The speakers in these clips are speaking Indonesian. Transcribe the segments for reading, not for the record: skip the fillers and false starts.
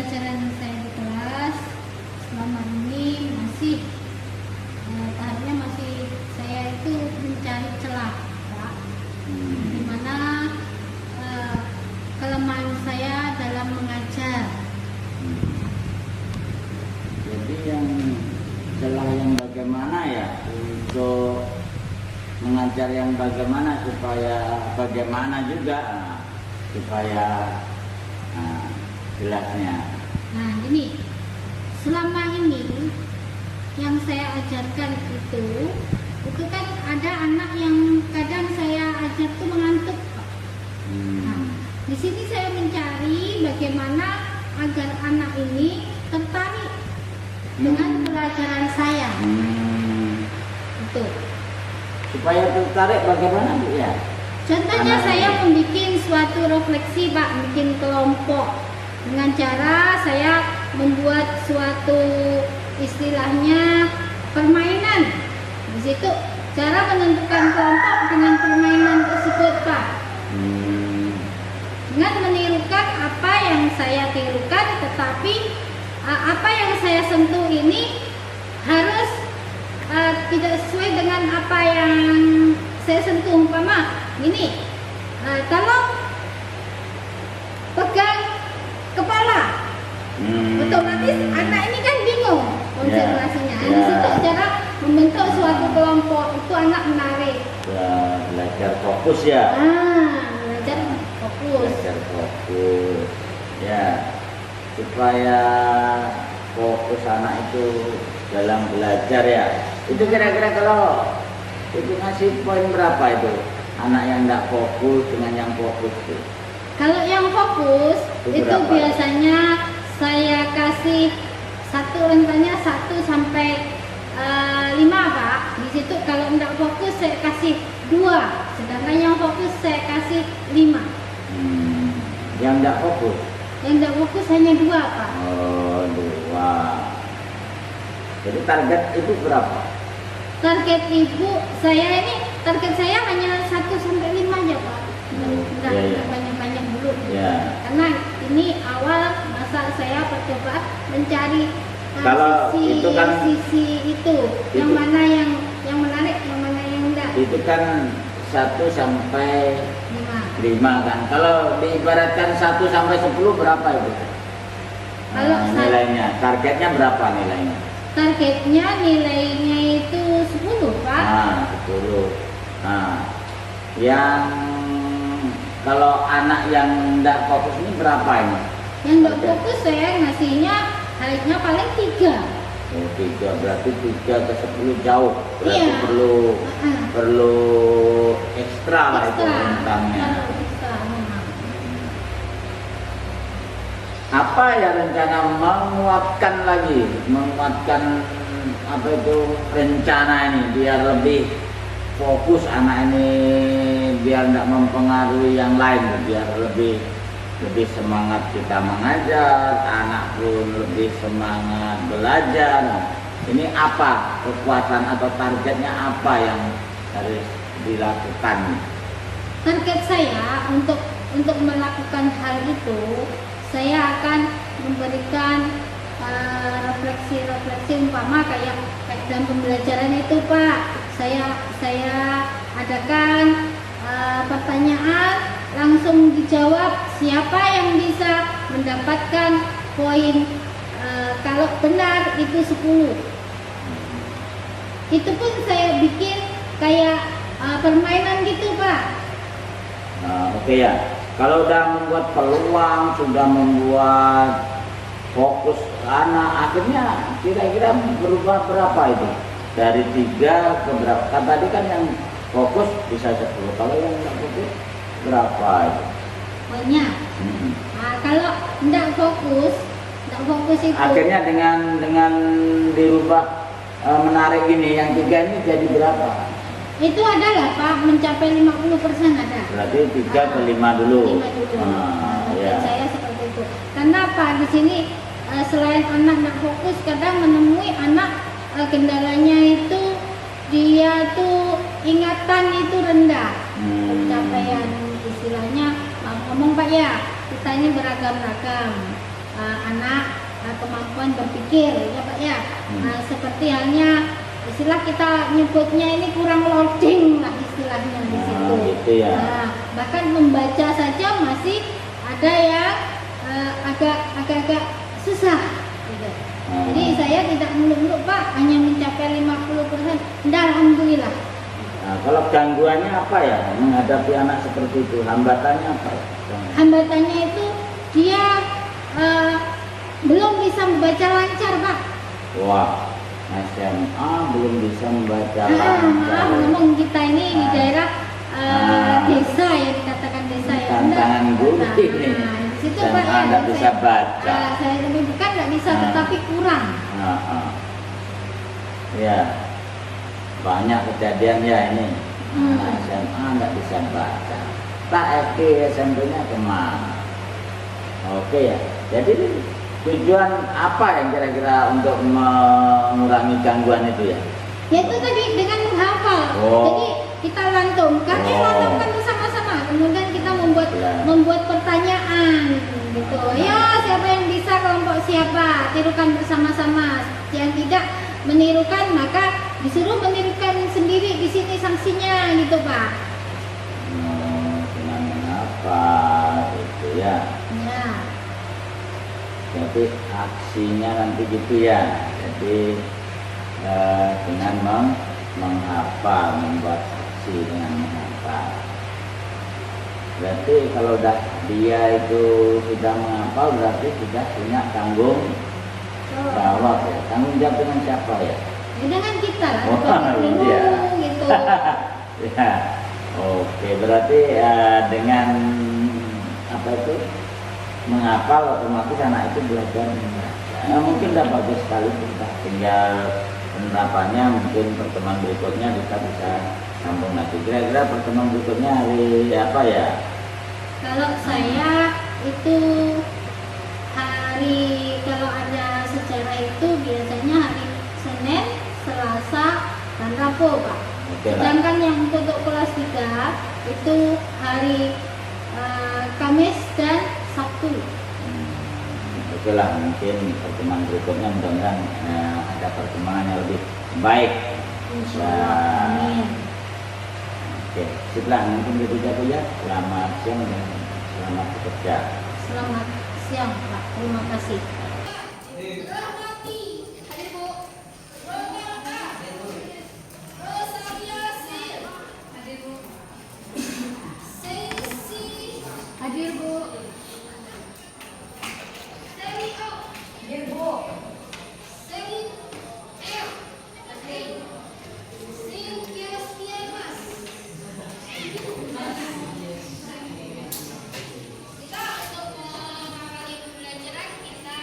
pembelajaran saya di kelas selama ini masih tahapnya masih saya itu mencari celah, Pak, di mana kelemahan saya dalam mengajar. Jadi yang celah yang bagaimana ya untuk mengajar yang bagaimana supaya bagaimana juga supaya jelasnya. Nah, ini selama ini yang saya ajarkan itu kan ada anak yang kadang saya ajar tuh mengantuk, Pak. Nah, di sini saya mencari bagaimana agar anak ini tertarik dengan pelajaran saya. Itu. Supaya tertarik bagaimana Bu ya? Contohnya saya membuat suatu refleksi, Pak, bikin kelompok dengan cara saya membuat suatu istilahnya permainan. Di situ cara menentukan kelompok dengan permainan tersebut, Pak. Dengan menirukan apa yang saya tirukan, tetapi apa yang saya sentuh ini harus tidak sesuai dengan apa yang saya sentuh. Umpama ini kalau pegang kepala, otomatis anak ini kan bingung konsentrasinya. Di situ cara membentuk suatu kelompok itu anak menarik. Belajar fokus ya. Belajar fokus. Belajar fokus. Ya, supaya fokus anak itu dalam belajar ya. Itu kira-kira kalau itu ngasih poin berapa itu anak yang tidak fokus dengan yang fokus itu? Kalau yang fokus itu biasanya saya kasih satu rentannya 1 sampai 5, Pak. Di situ kalau tidak fokus saya kasih 2, sedangkan yang fokus saya kasih 5. Yang tidak fokus? Yang tidak fokus hanya 2, Pak. Oh, 2. Jadi target itu berapa? Target target saya hanya 1 sampai 5 aja, Pak. Enggak banyak-banyak dulu. Karena ini awal masa saya percobaan mencari sisi itu, yang mana yang menarik, yang mana yang enggak. Itu kan 1 sampai 5 kan. Kalau diibaratkan 1 sampai 10 berapa itu? Kalau nilainya, targetnya berapa nilainya? Targetnya nilainya itu 10, Pak. 10. Yang kalau anak yang tidak fokus ini berapa ini? Yang tidak fokus saya ngasihnya harusnya paling 3. Oh, 3, berarti 3 ke 10 jauh. Berarti perlu ekstra lah itu rentangnya. Apa ya rencana menguatkan apa itu rencana ini biar lebih fokus anak ini, biar tidak mempengaruhi yang lain, biar lebih semangat kita mengajar, anak pun lebih semangat belajar. Ini apa kekuatan atau targetnya apa yang harus dilakukan? Target saya untuk melakukan hal itu, saya akan memberikan refleksi umpama kayak dalam pembelajaran itu, Pak. Saya adakan pertanyaan langsung dijawab, siapa yang bisa mendapatkan poin kalau benar itu 10. Itu pun saya bikin kayak permainan gitu, Pak. Oke ya. Kalau sudah membuat peluang, sudah membuat fokus anak, akhirnya kira-kira berubah berapa itu? Dari 3 ke berapa? Kan tadi kan yang fokus bisa 10. Kalau yang tidak fokus berapa itu? Poinnya. Kalau tidak fokus itu. Akhirnya dengan dirubah menarik ini, yang 3 ini jadi berapa? Itu adalah, Pak, mencapai 50% ada. Berarti 3 ke 5 dulu. Saya seperti itu. Karena Pak di sini selain anak tidak fokus, kadang menemui anak kendalanya itu dia tuh ingatan itu rendah. Pencapaian istilahnya ngomong, Pak ya, kita ini beragam-ragam. anak kemampuan berpikir ya Pak ya. Hmm. Seperti halnya istilah kita nyebutnya ini kurang loading lah istilahnya di Nah, situ. gitu ya. Nah, bahkan membaca saja masih ada yang agak-agak susah gitu. Jadi saya tidak muluk-muluk Pak, hanya mencapai 50%. Alhamdulillah. Nah, kalau gangguannya apa ya menghadapi anak seperti itu? Hambatannya apa? Hambatannya itu dia belum bisa membaca lancar Pak. Wah, SMA belum bisa membaca lancar. Ngomong kita ini di Nah. daerah desa ya, dikatakan desa ya. Tantangan guru ini. Di situ SMA Pak ya. nggak bisa baca. Saya lebih bukan nggak bisa, Nah. tetapi kurang. Ya, banyak kejadian ya ini. Hmm. Anak SMA nggak bisa baca. Tak SD SMP-nya kemana? Oke ya. Jadi tujuan apa yang kira-kira untuk mengurangi gangguan itu ya? Yaitu tadi dengan menghafal. Oh. Jadi kita lantumkan, lantumkan bersama-sama. Kemudian kita Ya. membuat pertanyaan gitu. Ya, siapa yang bisa kelompok siapa? Tirukan bersama-sama. Yang tidak menirukan maka disuruh menirukan sendiri, di sini sanksinya gitu Pak. Dengan mengapa itu ya? Ya. Jadi aksinya nanti gitu ya. Jadi dengan menghafal, membuat aksi dengan menghafal. Berarti kalau dia itu sudah menghafal berarti sudah punya tanggung jawab ya. Tanggung jawab dengan siapa ya? Ya dengan kita lah, Oh, sebagai guru iya. gitu. Ya, oke. Berarti dengan apa itu menghafal otomatis anak itu belajar membaca. Mungkin udah bagus sekali kita. Tinggal penerapannya mungkin pertemuan berikutnya kita bisa sambung lagi. Kira-kira pertemuan berikutnya hari apa ya? Kalau saya itu kalau ada secara itu biasanya hari Senin, Selasa, dan Rabu Pak. Oke lah. Sedangkan yang untuk kelas 3 itu hari Kamis dan Sabtu. Oke lah, mungkin pertemuan berikutnya mudah-mudahan ada perkembangan yang lebih baik. Insyaallah. Amin. Oke, setelah mungkin itu saja ya. Selamat siang dan selamat bekerja. Selamat siang Pak. Terima kasih. Hadir Bu. Kita untuk mengawali pembelajaran kita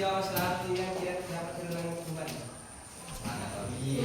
jawab sesuatu yang tidak dapat diulangi kembali. Semangat lagi.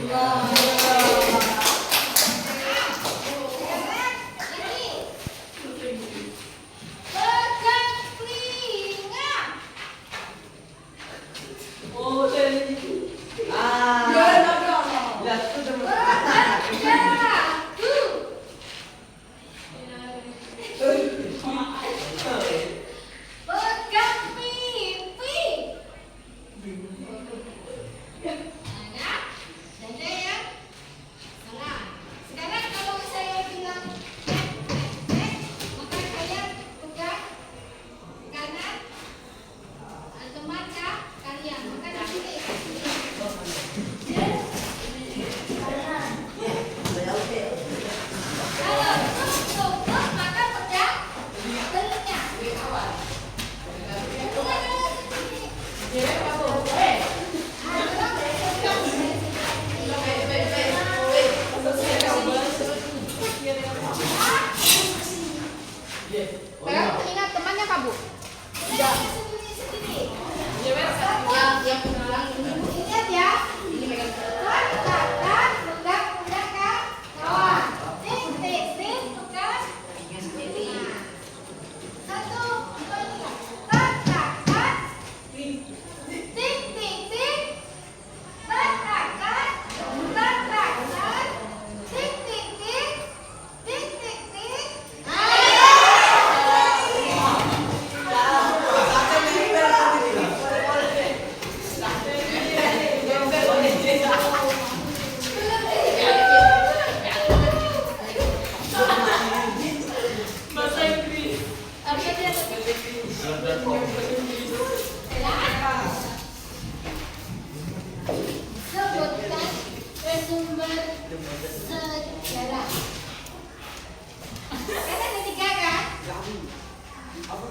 Ingat temannya Kak Bu? Tidak. Ingat ya. Katakan pegang kawan. Tik tik tik pegang. Satu, dua, tiga. Katakan. Tik tik tik. Katakan. Katakan. Tik tik tik. Tik tik tik. Sebutkan sumber sejarah. Kan ada tiga kan? Apa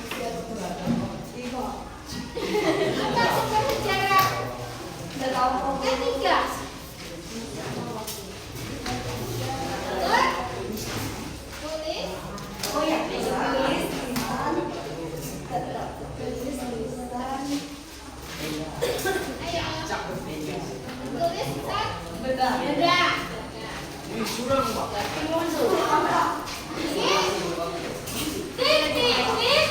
sumber sejarah? Kan tiga. Tulis. Oh ya, tulis. Tulis beda. Ini suram Pak. Tik tik tik.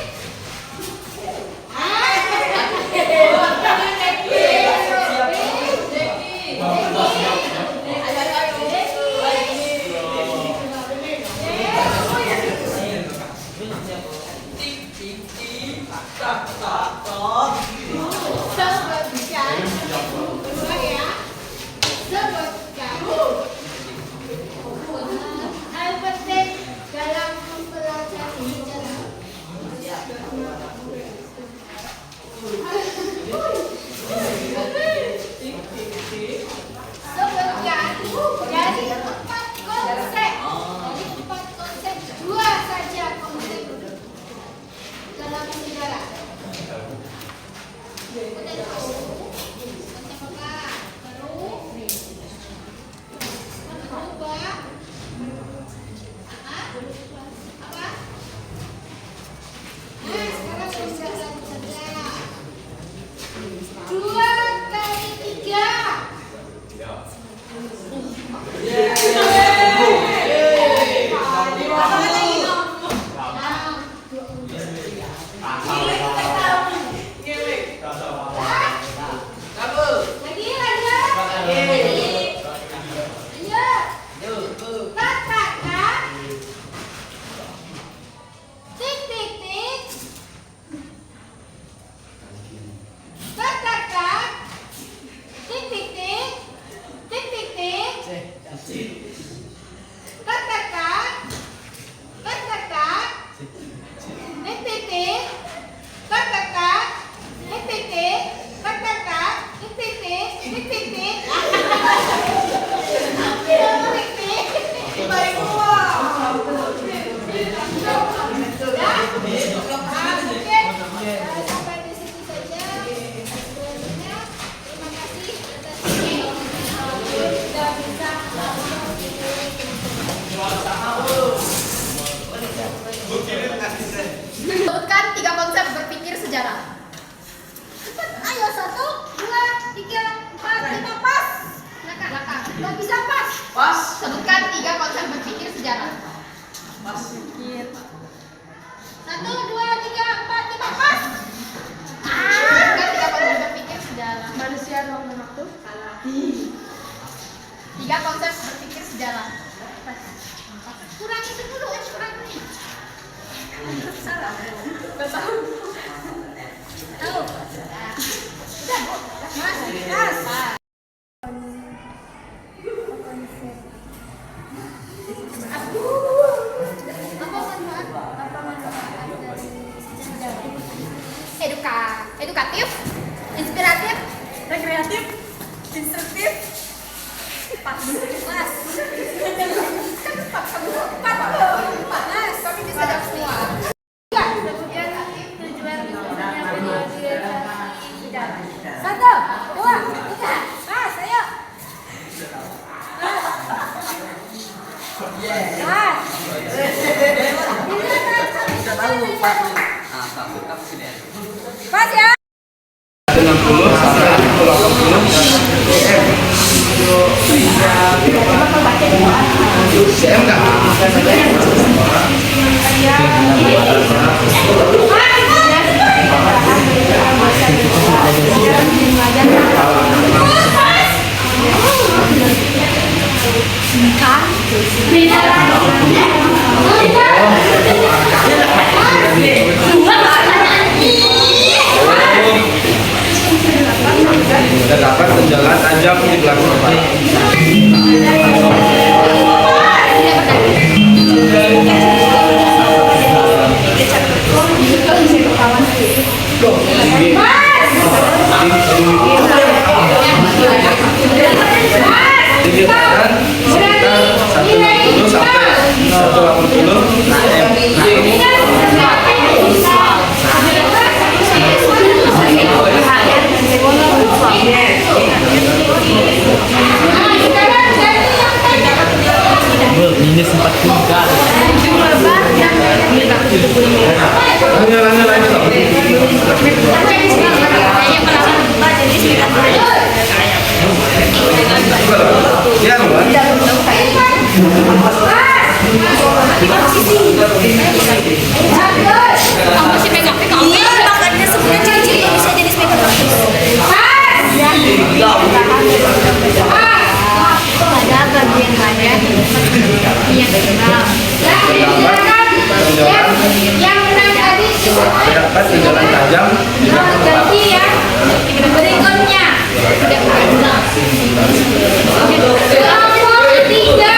Sebutkan hal penting dalam mempelajari sejarah. Sebutkan dari 4 konsep. Dari 4 konsep, 2 saja konsep dalam sejarah. Udah tahu konsep apa? Berubah. Apa? Nah, sekarang sudah saja. 2 kali 3. Sampai di sini saja. Sebenarnya terima kasih atas sudah bisa sebutkan 3 konsep berpikir sejarah. Gak bisa pas. Pas. Sebutkan 3 konsep berpikir sejarah. Pas. 1, 2, 3, 4, 5, pas. Sebutkan 3 konsep berpikir sejarah. Manusia ruang dan waktu. 3 konsep berpikir sejarah. Kurang itu dulu, kurang ini. Salah. Gak tahu. Tahu. Udah, Bu. Mas, pas. Edukatif, inspiratif, Rekreatif, instruktif, pas. panas, tapi bisa jawab semua. Satu, dua, tiga, pas, ayo. Pas. Pas ya. 60 sampai 80 CM enggak? Terdapat penjalan tajam di belakang kepala. Tinggi badan sekitar 160 sampai 180. Minus 43. Ya, Kamu sih pegang pegang. Iya, makanya sebenarnya ciri-ciri bisa jadi speaker bagus. Ada bagian mana yang kenal. Yang menang tadi terdapat penjalan tajam di belakang kepala. ganti ya. Berikutnya. Kelompok ketiga.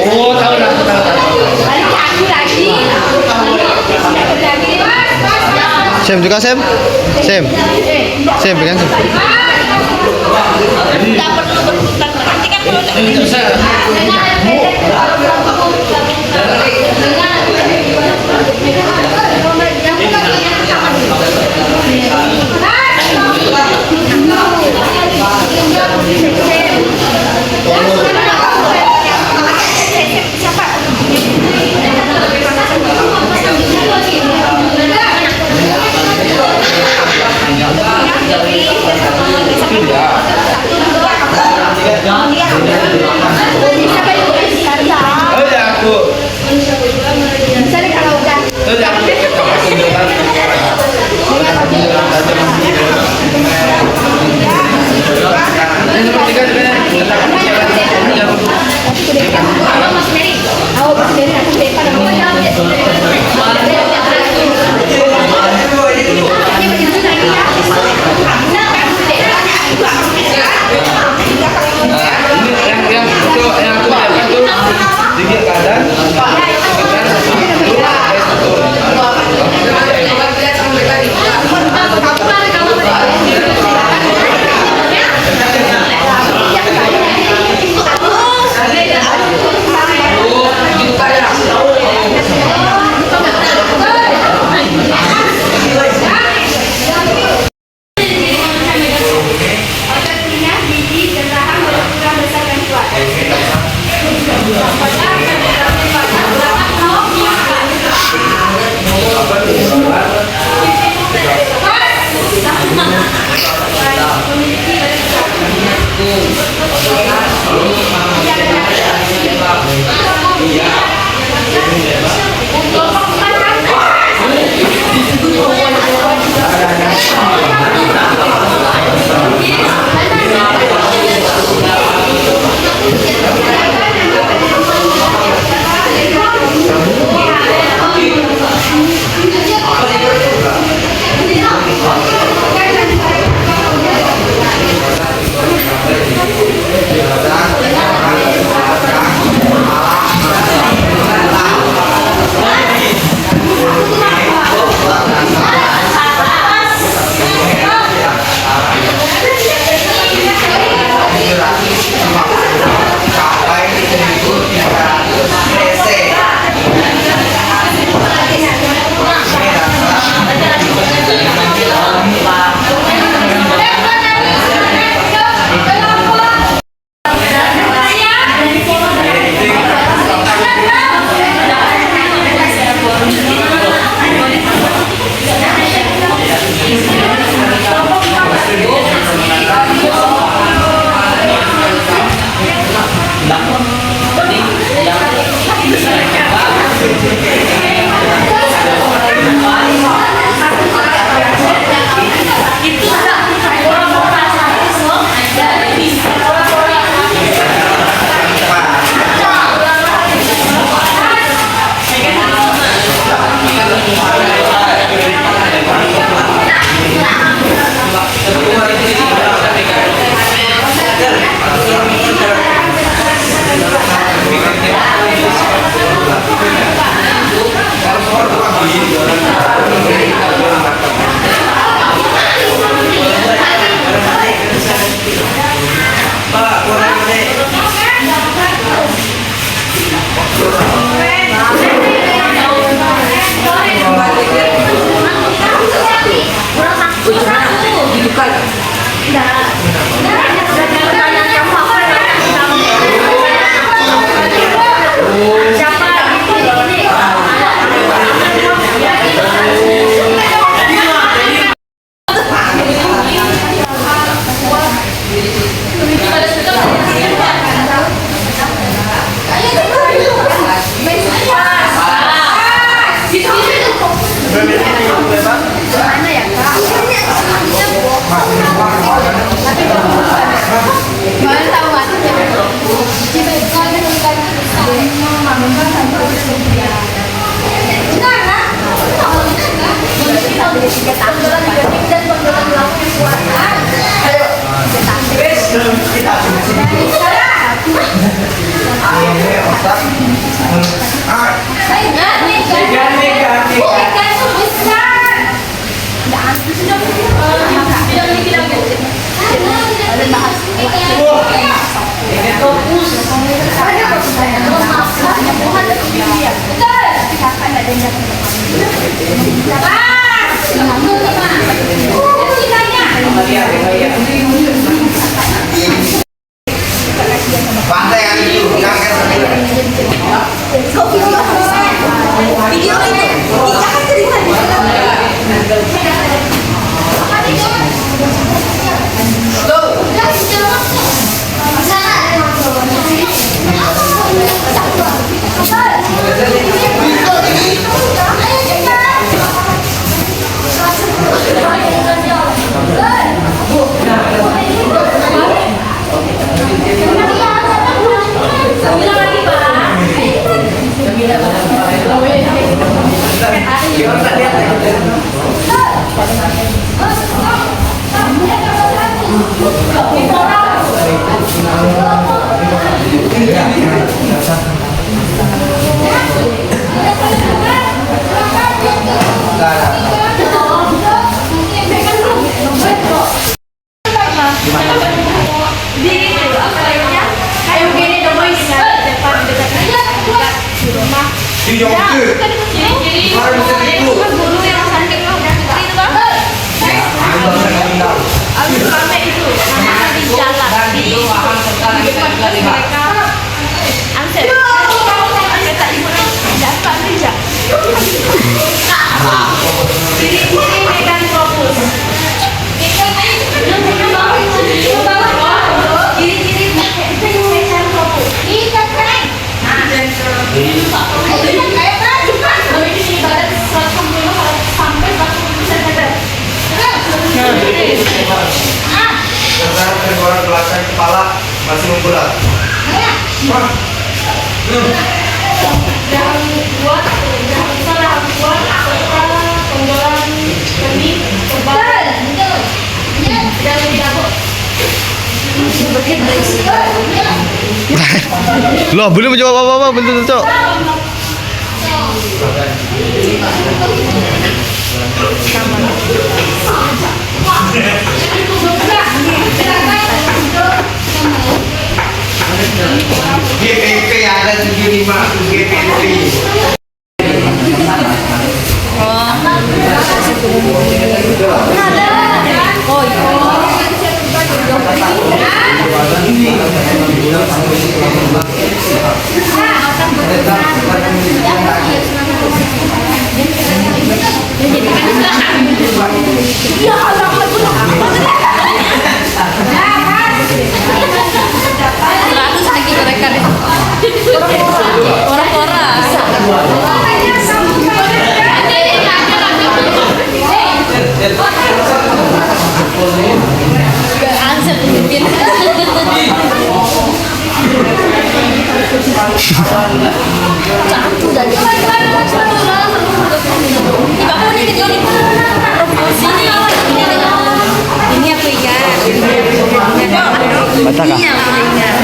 Oh, tahu. Sem juga Sem. Sem. Sem pegang Sem. Tidak perlu berputar. Nanti kan kalau Oh ya. Pantai yang itu, Video ini jangan Tergoreng belakang kepala masih memberat. Loh, belum menjawab apa-apa, betul Cok. GPP ada 75 GPP. Orang-orang. Answer mungkin. Satu dari ini aku ingat. Baca kah? Ini aku ingat.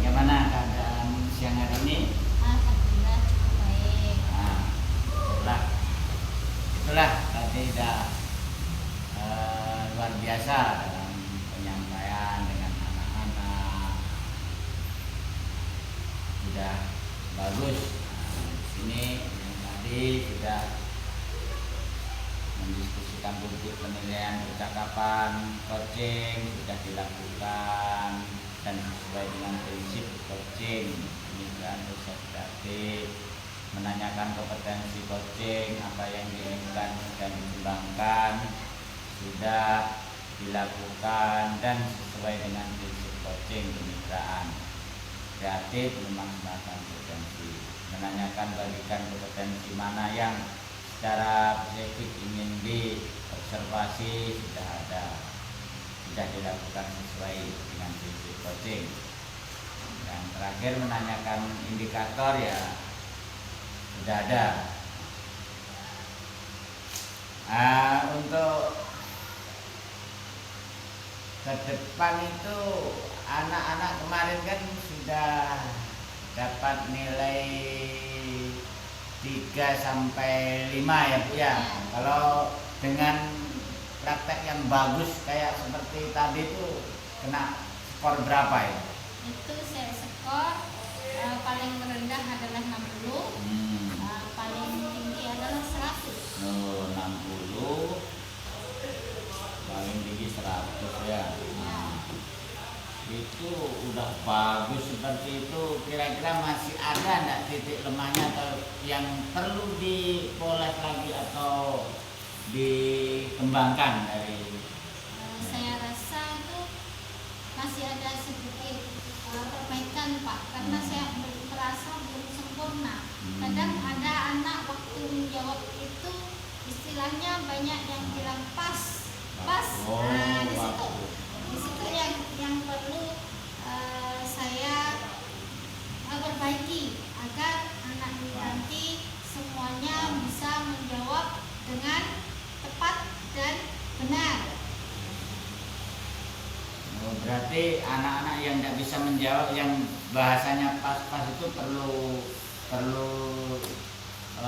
Bagaimana keadaan siang hari ini? Alhamdulillah baik. Nah, itulah tadi sudah luar biasa dalam penyampaian dengan anak-anak, sudah bagus. Di sini yang tadi sudah mendiskusikan buku penilaian percakapan coaching sudah dilakukan dan sesuai dengan prinsip coaching, pemikiran kreatif, menanyakan kompetensi coaching, apa yang diinginkan dan dikembangkan sudah dilakukan dan sesuai dengan prinsip coaching, kemitraan kreatif, memaksimalkan potensi, menanyakan bagikan kompetensi mana yang secara spesifik ingin diobservasi sudah ada, sudah dilakukan sesuai dengan prinsip coaching. Dan terakhir menanyakan indikator ya sudah ada. Untuk ke depan itu anak-anak kemarin kan sudah dapat nilai 3 sampai 5 ya Bu ya. Kalau dengan praktek yang bagus kayak seperti tadi itu kena skor berapa ya? Itu saya skor paling rendah adalah 60, paling tinggi adalah 100. Oh, 60 paling tinggi 100 ya. Itu udah bagus seperti itu. Kira-kira masih ada enggak titik lemahnya atau yang perlu dipoles lagi atau dikembangkan dari Saya rasa itu masih ada sedikit perbaikan Pak, karena saya merasa belum sempurna. Kadang ada anak waktu menjawab itu istilahnya banyak yang bilang pas. Oh, Nah, di bagus. situ yang perlu saya perbaiki agar anak ini nanti semuanya bisa menjawab dengan tepat dan benar. Oh, berarti anak-anak yang tidak bisa menjawab yang bahasanya pas-pas itu perlu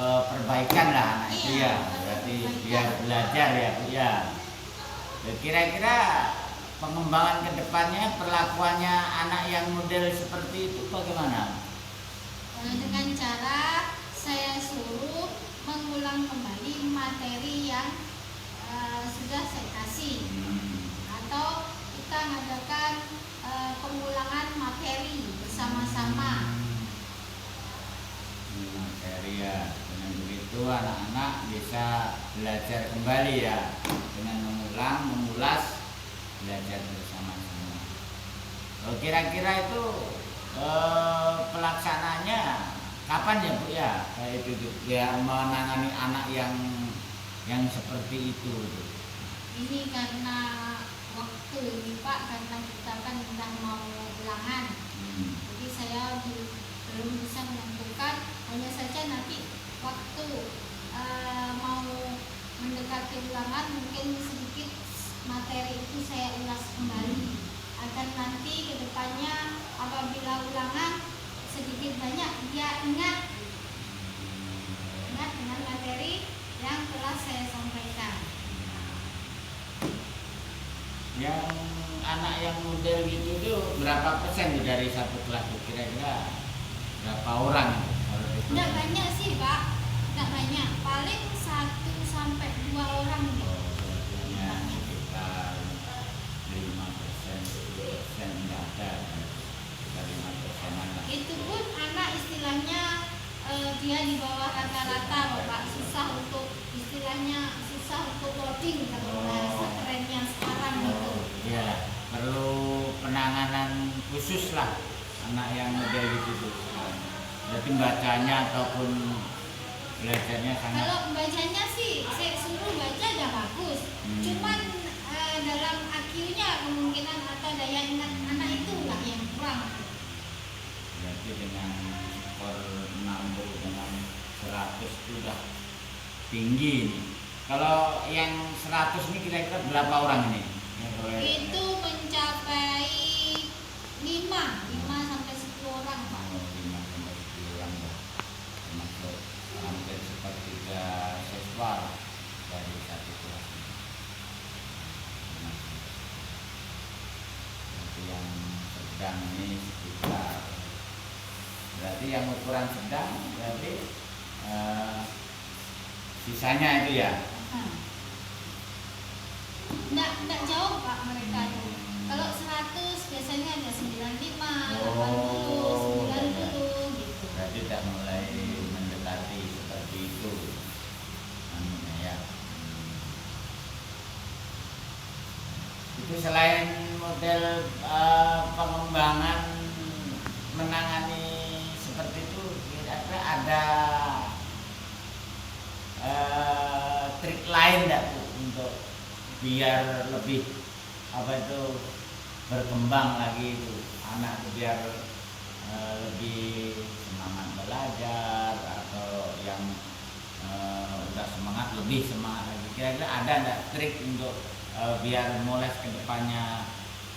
perbaikan lah anak itu Iya, ya. Berarti perbaikan. biar belajar ya Bu ya. Kira-kira pengembangan kedepannya perlakuannya anak yang model seperti itu bagaimana? Dengan cara saya suruh mengulang kembali materi yang sudah saya kasih, atau kita mengadakan pengulangan materi bersama-sama. Materi ya. Dengan begitu anak-anak bisa belajar kembali ya dengan mengulas, belajar bersama-sama. Kira-kira itu pelaksananya kapan ya Bu ya kayak itu tuh ya menangani anak yang seperti itu tuh? Ini karena waktu ini Pak, karena kita kan udah mau ulangan, jadi saya belum bisa menentukan. Hanya saja nanti waktu mau mendekati ulangan mungkin sedikit materi itu saya ulas kembali, agar nanti kedepannya apabila ulangan sedikit banyak dia ingat dengan materi yang telah saya sampaikan. Yang anak yang model gitu tuh berapa persen tuh dari satu kelas tuh kira-kira berapa orang kalau itu? Tidak banyak sih Pak, tidak banyak, paling 1 sampai 2 orang gitu. Biasanya sekitar 5%, 10% enggak ada, sekitar 5%-an lah. Itu pun anak istilahnya dia di bawah rata-rata Bapak, susah untuk coding kalau bahasa kerennya sekarang gitu. Iya, perlu penanganan khusus lah anak yang model gitu tuh. Berarti bacanya ataupun belajarnya sangat. Kalau bacanya sih saya suruh baca udah bagus, cuman dalam IQ-nya kemungkinan atau daya ingat anak itu lah yang kurang. Berarti dengan skor 60 dengan 100 itu udah tinggi nih. Kalau yang 100 ini kira-kira berapa orang ini? Itu mencapai 5 sampai 10 orang Pak. 5 sampai 10 orang ya. Termasuk hampir sepertiga siswa dari satu kelas. Berarti yang sedang ini sekitar, berarti yang ukuran sedang berarti sisanya itu ya. Nggak jauh Pak mereka tuh. Kalau 100 biasanya ada 95, 80, 90 gitu. Berarti tidak mulai mendekati seperti itu. Anunya ya. Itu selain model pengembangan menangani seperti itu, kira-kira ada trik lain enggak Bu untuk biar lebih berkembang lagi itu anak biar lebih semangat belajar, atau yang udah semangat lebih semangat lagi, kira-kira ada enggak trik untuk biar moles kedepannya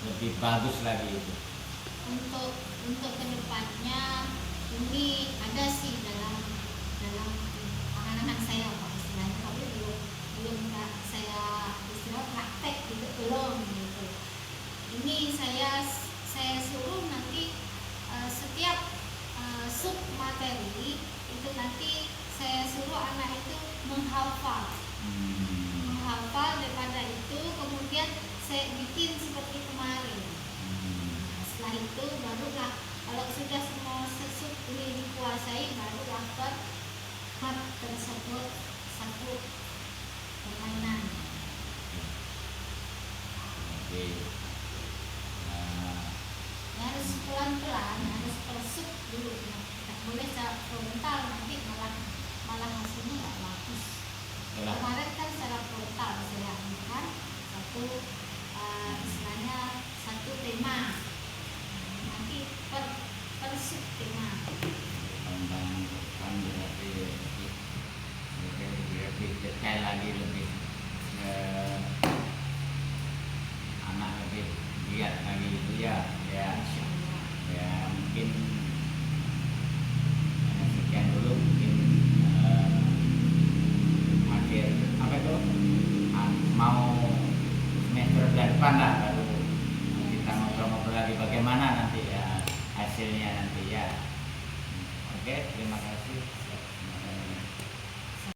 lebih bagus lagi itu? Untuk kedepannya ini ada sih dalam anak-anak saya Pak, istilahnya tapi belum saya istilah praktek gitu, belum gitu. Ini saya suruh nanti setiap sub materi itu nanti saya suruh anak itu menghafal daripada itu kemudian saya bikin seperti kemarin. Setelah itu barulah kalau sudah semua sub ini dikuasai, barulah ke hak tersebut satu permainan. Oke. Harus pelan-pelan, harus persub dulu. Tidak boleh frontal, nanti malah hasilnya nggak bagus. Kemarin kan secara frontal saya ambilkan istilahnya satu tema, nanti persub tema. Tentang